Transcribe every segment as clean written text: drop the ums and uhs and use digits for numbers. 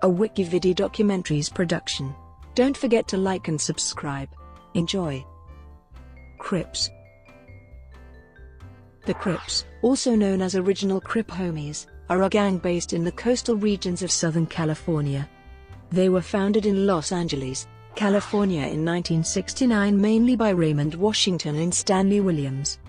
a WikiVidi documentaries production. Don't forget to like and subscribe. Enjoy. Crips. The Crips, also known as original Crip Homies, are a gang based in the coastal regions of Southern California. They were founded in Los Angeles, California in 1969 mainly by Raymond Washington and Stanley Williams.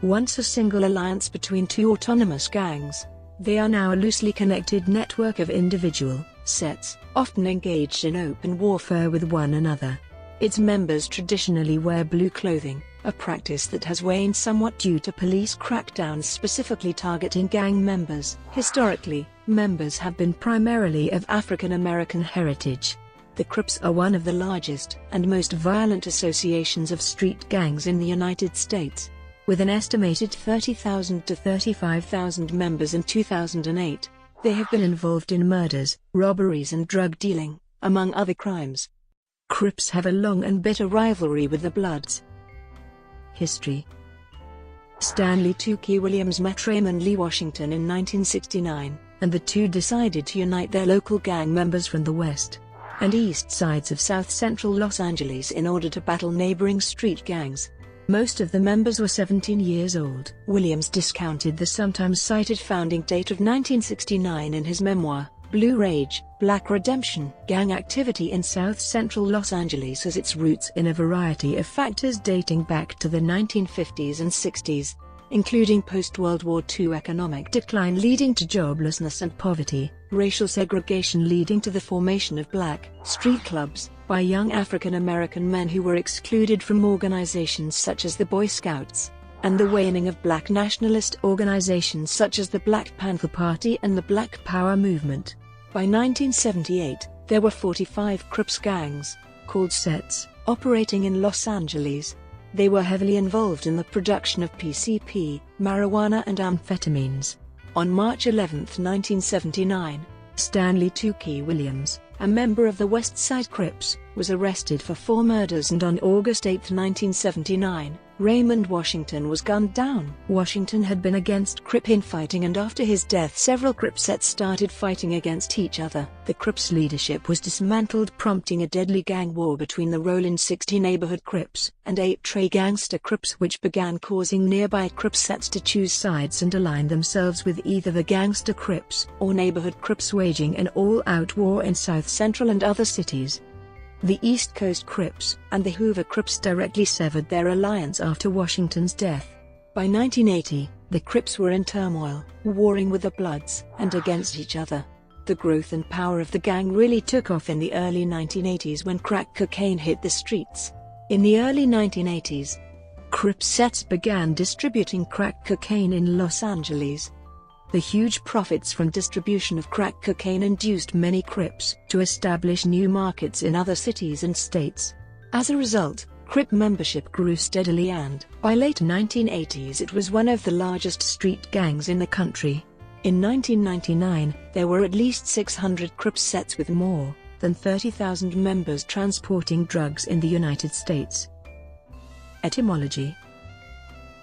Once a single alliance between two autonomous gangs, they are now a loosely connected network of individual sets, often engaged in open warfare with one another. Its members traditionally wear blue clothing, a practice that has waned somewhat due to police crackdowns specifically targeting gang members. Historically, members have been primarily of African American heritage. The Crips are one of the largest and most violent associations of street gangs in the United States. With an estimated 30,000 to 35,000 members in 2008, they have been involved in murders, robberies and drug dealing, among other crimes. Crips have a long and bitter rivalry with the Bloods. History. Stanley "Tukey" Williams met Raymond Lee Washington in 1969, and the two decided to unite their local gang members from the west and east sides of south-central Los Angeles in order to battle neighboring street gangs. Most of the members were 17 years old. Williams discounted the sometimes cited founding date of 1969 in his memoir, Blue Rage, Black Redemption. Gang activity in south-central Los Angeles has its roots in a variety of factors dating back to the 1950s and 60s, including post-World War II economic decline leading to joblessness and poverty, racial segregation leading to the formation of black street clubs by young African American men who were excluded from organizations such as the Boy Scouts, and the waning of black nationalist organizations such as the Black Panther Party and the Black Power movement. By 1978, there were 45 Crips gangs, called sets, operating in Los Angeles. They were heavily involved in the production of PCP, marijuana and amphetamines. On March 11, 1979, Stanley "Tukey" Williams, a member of the West Side Crips, was arrested for 4 murders, and on August 8, 1979, Raymond Washington was gunned down. Washington had been against Crip infighting, and after his death several Crip sets started fighting against each other. The Crips' leadership was dismantled, prompting a deadly gang war between the rolling 60 neighborhood Crips and 8 Trey gangster Crips, which began causing nearby Crip sets to choose sides and align themselves with either the gangster Crips or neighborhood Crips, waging an all-out war in South Central and other cities. The East Coast Crips and the Hoover Crips directly severed their alliance after Washington's death. By 1980, the Crips were in turmoil, warring with the Bloods and against each other. The growth and power of the gang really took off in the early 1980s when crack cocaine hit the streets. In the early 1980s, Crip sets began distributing crack cocaine in Los Angeles. The huge profits from distribution of crack cocaine induced many Crips to establish new markets in other cities and states. As a result, Crip membership grew steadily, and by late 1980s it was one of the largest street gangs in the country. In 1999, there were at least 600 Crip sets with more than 30,000 members transporting drugs in the United States. Etymology.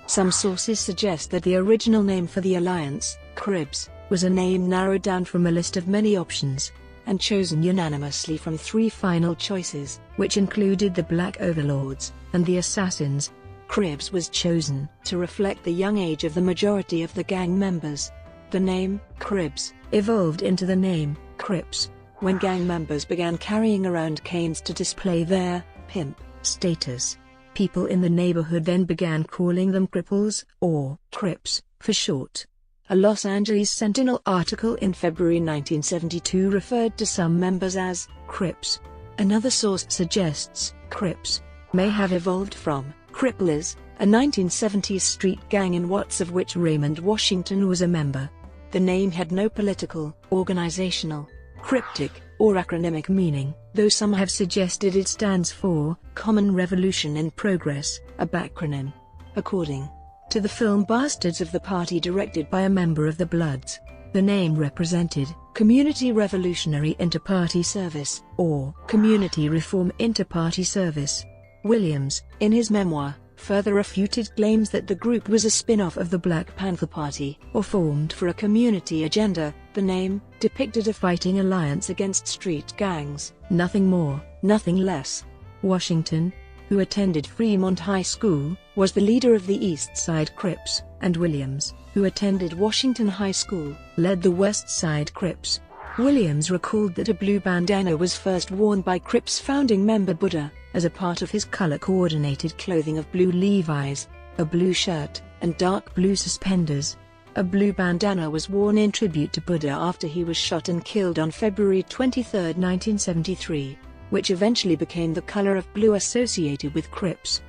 Some sources suggest that the original name for the alliance, Crips, was a name narrowed down from a list of many options, and chosen unanimously from 3 final choices, which included the Black Overlords and the Assassins. Crips was chosen to reflect the young age of the majority of the gang members. The name, Crips, evolved into the name, Crips, when gang members began carrying around canes to display their pimp status. People in the neighborhood then began calling them cripples, or Crips, for short. A Los Angeles Sentinel article in February 1972 referred to some members as Crips. Another source suggests Crips may have evolved from Cripplers, a 1970s street gang in Watts of which Raymond Washington was a member. The name had no political, organizational, cryptic, or acronymic meaning, though some have suggested it stands for Common Revolution in Progress, a backronym. According to the film Bastards of the Party, directed by a member of the Bloods, the name represented Community Revolutionary Inter-Party Service, or Community Reform Inter-Party Service. Williams, in his memoir, further refuted claims that the group was a spin-off of the Black Panther Party, or formed for a community agenda The name depicted a fighting alliance against street gangs, nothing more, nothing less. Washington, who attended Fremont High School, was the leader of the East Side Crips, and Williams, who attended Washington High School, led the West Side Crips. Williams recalled that a blue bandana was first worn by Crips founding member Buddha, as a part of his color-coordinated clothing of blue Levi's, a blue shirt, and dark blue suspenders. A blue bandana was worn in tribute to Buddha after he was shot and killed on February 23, 1973, which eventually became the color of blue associated with Crips.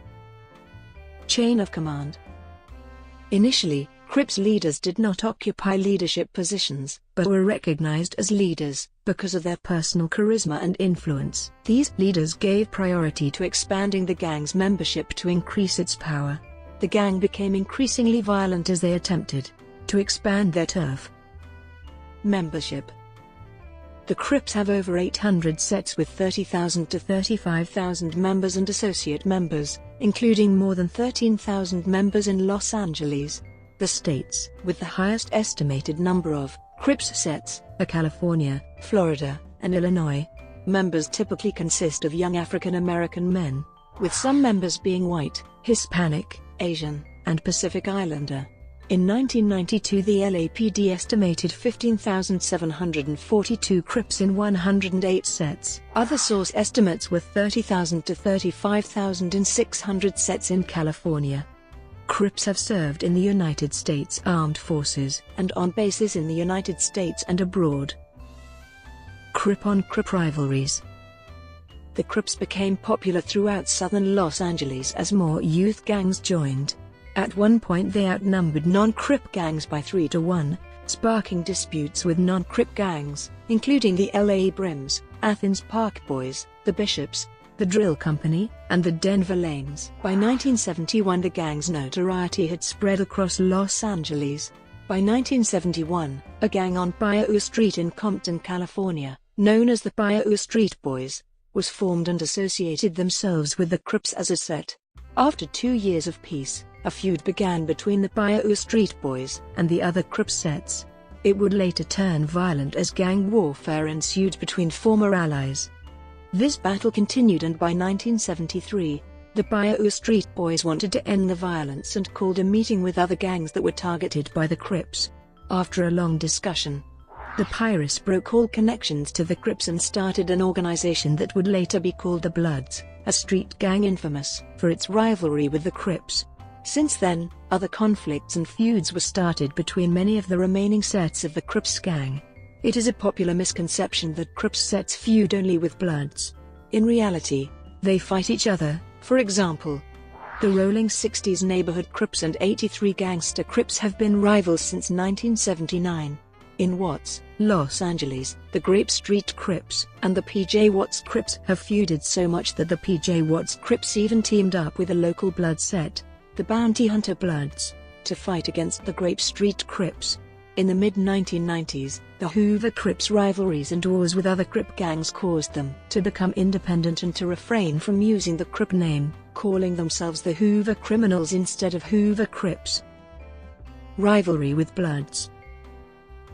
Chain of command. Initially, Crips leaders did not occupy leadership positions, but were recognized as leaders because of their personal charisma and influence. These leaders gave priority to expanding the gang's membership to increase its power. The gang became increasingly violent as they attempted to expand their turf. Membership. The Crips have over 800 sets with 30,000 to 35,000 members and associate members, including more than 13,000 members in Los Angeles. The states with the highest estimated number of Crips sets are California, Florida, and Illinois. Members typically consist of young African American men, with some members being white, Hispanic, Asian, and Pacific Islander. In 1992, the LAPD estimated 15,742 Crips in 108 sets. Other source estimates were 30,000 to 35,600 sets in California. Crips have served in the United States Armed Forces and on bases in the United States and abroad. Crip-on-Crip rivalries. The Crips became popular throughout southern Los Angeles as more youth gangs joined. At one point they outnumbered non-Crip gangs by 3 to 1, sparking disputes with non-Crip gangs, including the LA Brims, Athens Park Boys, the Bishops, the Drill Company, and the Denver Lanes. By 1971 the gang's notoriety had spread across Los Angeles. By 1971, a gang on Bayou Street in Compton, California, known as the Bayou Street Boys, was formed and associated themselves with the Crips as a set. After 2 years of peace, a feud began between the Bayou Street Boys and the other Crip sets. It would later turn violent as gang warfare ensued between former allies. This battle continued, and by 1973, the Bayou Street Boys wanted to end the violence and called a meeting with other gangs that were targeted by the Crips. After a long discussion, the Pirates broke all connections to the Crips and started an organization that would later be called the Bloods, a street gang infamous for its rivalry with the Crips. Since then, other conflicts and feuds were started between many of the remaining sets of the Crips gang. It is a popular misconception that Crips sets feud only with Bloods. In reality, they fight each other. For example, the Rolling 60s Neighborhood Crips and 83 Gangsta Crips have been rivals since 1979. In Watts, Los Angeles, the Grape Street Crips and the P.J. Watts Crips have feuded so much that the P.J. Watts Crips even teamed up with a local Blood set, the Bounty Hunter Bloods, to fight against the Grape Street Crips. In the mid-1990s, the Hoover Crips rivalries and wars with other Crip gangs caused them to become independent and to refrain from using the Crip name, calling themselves the Hoover Criminals instead of Hoover Crips. Rivalry with Bloods.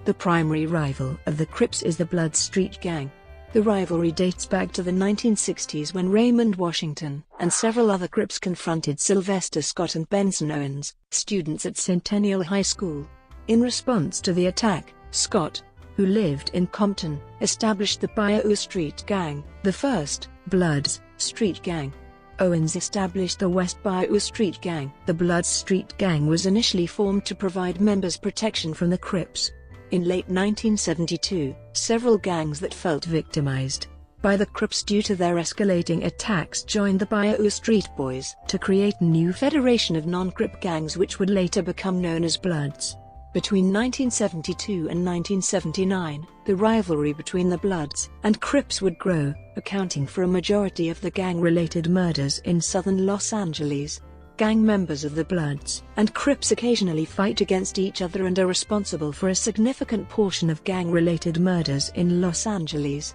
The primary rival of the Crips is the Blood Street Gang. The rivalry dates back to the 1960s when Raymond Washington and several other Crips confronted Sylvester Scott and Benson Owens, students at Centennial High School. In response to the attack, Scott, who lived in Compton, established the Bayou Street Gang, the first Bloods Street Gang. Owens established the West Bayou Street Gang. The Bloods Street Gang was initially formed to provide members protection from the Crips. In late 1972, several gangs that felt victimized by the Crips due to their escalating attacks joined the Bayou Street Boys to create a new federation of non-Crip gangs which would later become known as Bloods. Between 1972 and 1979, the rivalry between the Bloods and Crips would grow, accounting for a majority of the gang-related murders in southern Los Angeles. Gang members of the Bloods and Crips occasionally fight against each other and are responsible for a significant portion of gang-related murders in Los Angeles.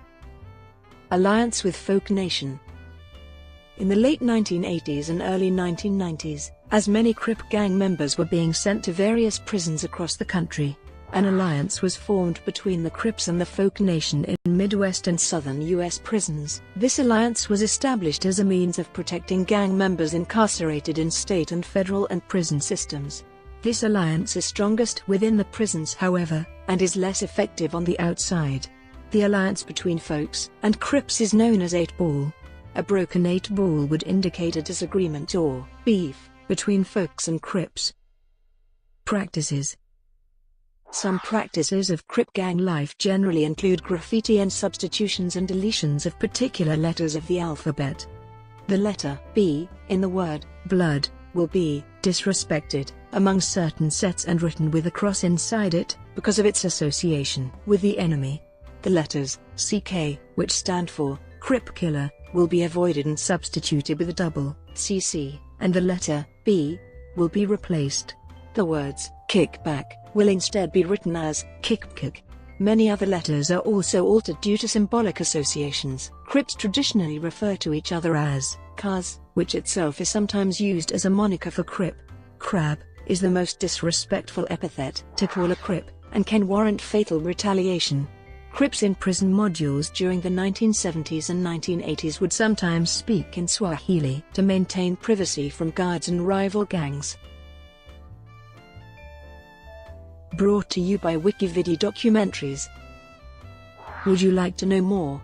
Alliance with Folk Nation. In the late 1980s and early 1990s, as many Crip gang members were being sent to various prisons across the country, An alliance was formed between the Crips and the Folk Nation in Midwest and Southern U.S. prisons. This alliance was established as a means of protecting gang members incarcerated in state and federal and prison systems. This alliance is strongest within the prisons, however, and is less effective on the outside. The alliance between Folks and Crips is known as 8-ball. A broken 8-ball would indicate a disagreement or beef between Folks and Crips. Practices. Some practices of Crip gang life generally include graffiti and substitutions and deletions of particular letters of the alphabet. The letter B in the word blood will be disrespected among certain sets and written with a cross inside it because of its association with the enemy. The letters CK, which stand for Crip killer, will be avoided and substituted with a double CC, and the letter B will be replaced. The words kickback will instead be written as kick. Many other letters are also altered due to symbolic associations. Crips traditionally refer to each other as cuz, which itself is sometimes used as a moniker for Crip. Crab is the most disrespectful epithet to call a Crip, and can warrant fatal retaliation. Crips in prison modules during the 1970s and 1980s would sometimes speak in Swahili to maintain privacy from guards and rival gangs. Brought to you by WikiVidi documentaries. Would you like to know more?